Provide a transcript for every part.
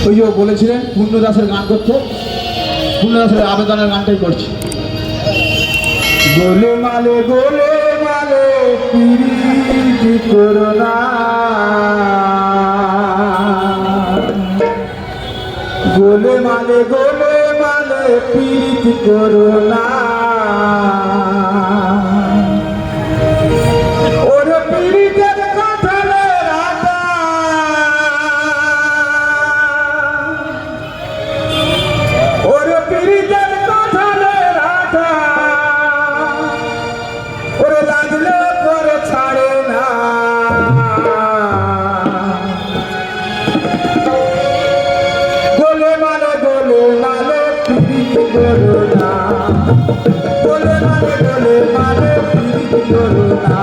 ওই যে বলেছিলেন পূর্ণদাসের গান করতে, পূর্ণদাসের আবেদনের গানটাই করছি। গোলে মালে প্রীতি করো না, গোলে মালে প্রীতি করো না, ওর প্রীতের কথালে রাধা, ওর প্রীতের কথালে রাধা, ওরে লাগলে করে ছাড়ে না, গোলে মালে প্রীতি করো না, গোলে মালে প্রীতি করো না।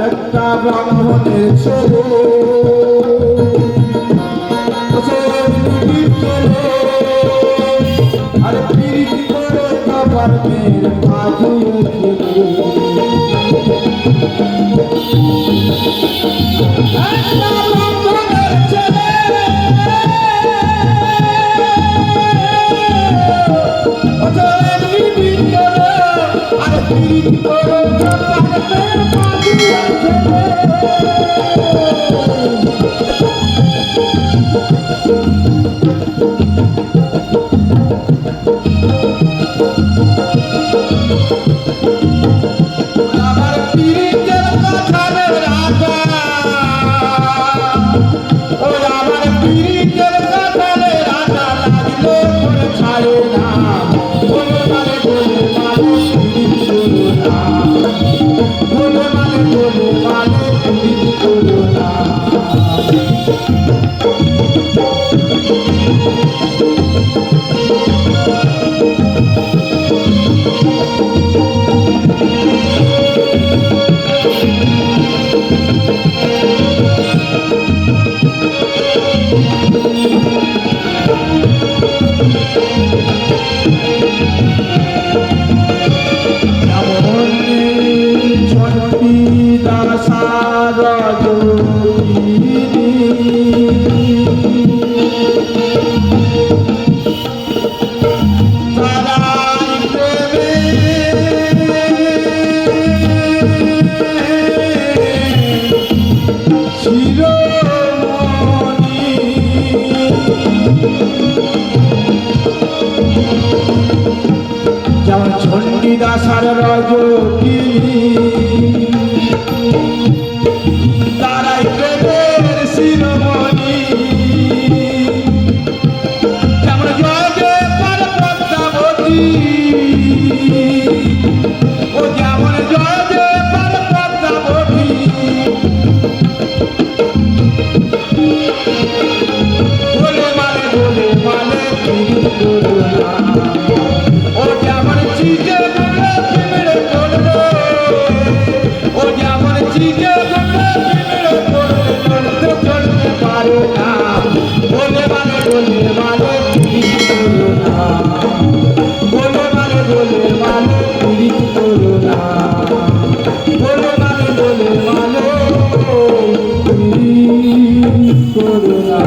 একটা ব্রাহ্মণের ছেলে আর প্রীতি করে বাবার মেয়ের মাঝে যেমন চণ্ডীদাসার রজনী তারাই প্রেমের শিরোমণি, যেমন জয় জয় পদ্মাবতী, ও যেমন জয় জয় পদ্মাবতী, গোলে মালে প্রীতি করো না, ও যেমন চিজে গুলো পিমড়ে পড়লো, ও যেমন চিজে গুলো পিমড়ে পড়লো, চলতে পারে না, গোলে মালে প্রীতি করো না, গোলে মালে প্রীতি করো না, গোলে মালে প্রীতি করো না।